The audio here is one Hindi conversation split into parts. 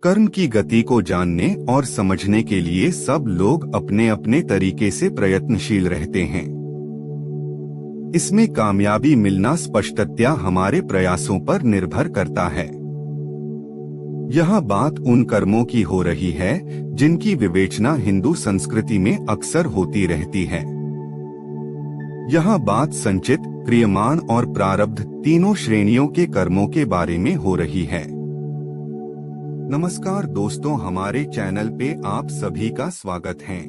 कर्म की गति को जानने और समझने के लिए सब लोग अपने अपने तरीके से प्रयत्नशील रहते हैं। इसमें कामयाबी मिलना स्पष्टतया हमारे प्रयासों पर निर्भर करता है। यह बात उन कर्मों की हो रही है जिनकी विवेचना हिंदू संस्कृति में अक्सर होती रहती है। यह बात संचित, क्रियमाण और प्रारब्ध तीनों श्रेणियों के कर्मों के बारे में हो रही है। नमस्कार दोस्तों, हमारे चैनल पे आप सभी का स्वागत है।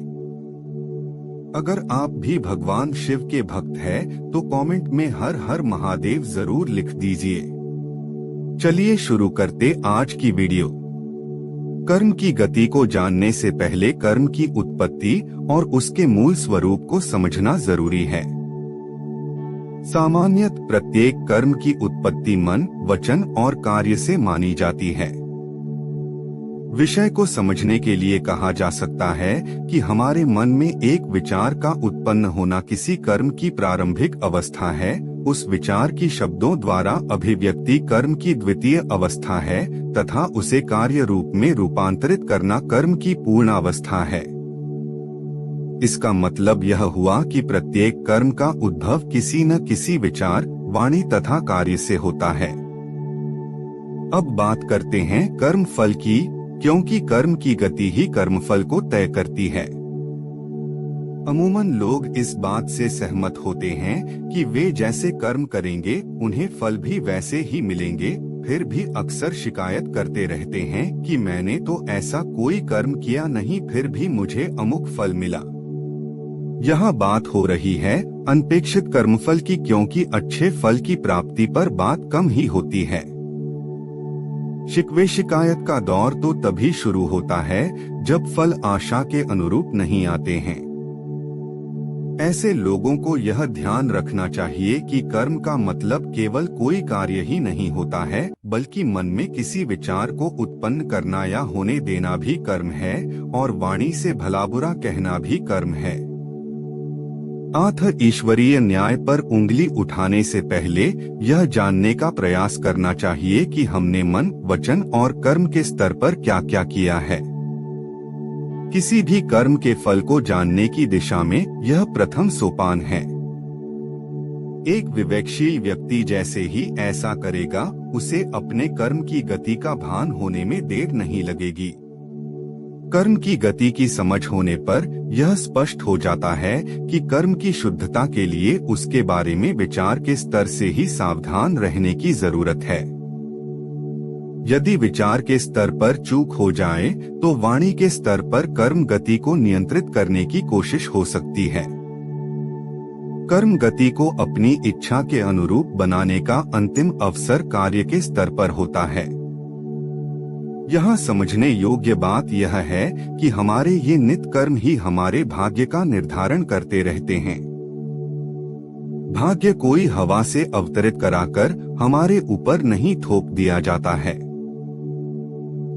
अगर आप भी भगवान शिव के भक्त हैं, तो कमेंट में हर हर महादेव जरूर लिख दीजिए। चलिए शुरू करते आज की वीडियो। कर्म की गति को जानने से पहले कर्म की उत्पत्ति और उसके मूल स्वरूप को समझना जरूरी है। सामान्यतः प्रत्येक कर्म की उत्पत्ति मन, वचन और कार्य से मानी जाती है। विषय को समझने के लिए कहा जा सकता है कि हमारे मन में एक विचार का उत्पन्न होना किसी कर्म की प्रारंभिक अवस्था है। उस विचार की शब्दों द्वारा अभिव्यक्ति कर्म की द्वितीय अवस्था है तथा उसे कार्य रूप में रूपांतरित करना कर्म की पूर्ण अवस्था है। इसका मतलब यह हुआ कि प्रत्येक कर्म का उद्भव किसी न किसी विचार, वाणी तथा कार्य से होता है। अब बात करते हैं कर्म फल की, क्योंकि कर्म की गति ही कर्मफल को तय करती है। अमूमन लोग इस बात से सहमत होते हैं कि वे जैसे कर्म करेंगे उन्हें फल भी वैसे ही मिलेंगे, फिर भी अक्सर शिकायत करते रहते हैं कि मैंने तो ऐसा कोई कर्म किया नहीं, फिर भी मुझे अमुक फल मिला। यह बात हो रही है अनपेक्षित कर्मफल की, क्योंकि अच्छे फल की प्राप्ति पर बात कम ही होती है। शिकवे शिकायत का दौर तो तभी शुरू होता है जब फल आशा के अनुरूप नहीं आते हैं। ऐसे लोगों को यह ध्यान रखना चाहिए कि कर्म का मतलब केवल कोई कार्य ही नहीं होता है, बल्कि मन में किसी विचार को उत्पन्न करना या होने देना भी कर्म है, और वाणी से भला बुरा कहना भी कर्म है। अतः ईश्वरीय न्याय पर उंगली उठाने से पहले यह जानने का प्रयास करना चाहिए कि हमने मन, वचन और कर्म के स्तर पर क्या क्या किया है। किसी भी कर्म के फल को जानने की दिशा में यह प्रथम सोपान है। एक विवेकशील व्यक्ति जैसे ही ऐसा करेगा, उसे अपने कर्म की गति का भान होने में देर नहीं लगेगी। कर्म की गति की समझ होने पर यह स्पष्ट हो जाता है कि कर्म की शुद्धता के लिए उसके बारे में विचार के स्तर से ही सावधान रहने की जरूरत है। यदि विचार के स्तर पर चूक हो जाए तो वाणी के स्तर पर कर्म गति को नियंत्रित करने की कोशिश हो सकती है। कर्म गति को अपनी इच्छा के अनुरूप बनाने का अंतिम अवसर कार्य के स्तर पर होता है। यह समझने योग्य बात यह है कि हमारे ये नित कर्म ही हमारे भाग्य का निर्धारण करते रहते हैं। भाग्य कोई हवा से अवतरित कराकर हमारे ऊपर नहीं थोप दिया जाता है।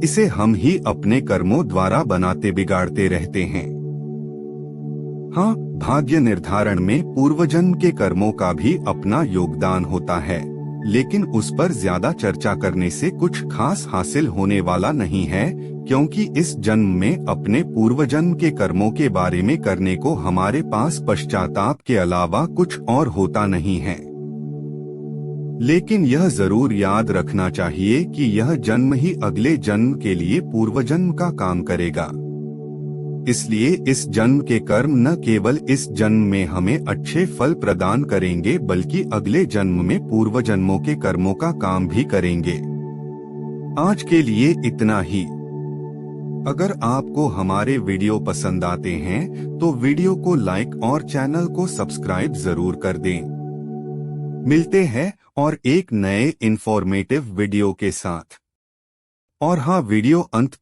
इसे हम ही अपने कर्मों द्वारा बनाते बिगाड़ते रहते हैं। हाँ, भाग्य निर्धारण में पूर्वजन्म के कर्मों का भी अपना योगदान होता है, लेकिन उस पर ज्यादा चर्चा करने से कुछ खास हासिल होने वाला नहीं है, क्योंकि इस जन्म में अपने पूर्वजन्म के कर्मों के बारे में करने को हमारे पास पश्चाताप के अलावा कुछ और होता नहीं है। लेकिन यह जरूर याद रखना चाहिए कि यह जन्म ही अगले जन्म के लिए पूर्वजन्म का काम करेगा। इसलिए इस जन्म के कर्म न केवल इस जन्म में हमें अच्छे फल प्रदान करेंगे, बल्कि अगले जन्म में पूर्व जन्मों के कर्मों का काम भी करेंगे। आज के लिए इतना ही। अगर आपको हमारे वीडियो पसंद आते हैं तो वीडियो को लाइक और चैनल को सब्सक्राइब जरूर कर दें। मिलते हैं और एक नए इंफॉर्मेटिव वीडियो के साथ। और हाँ, वीडियो अंत तक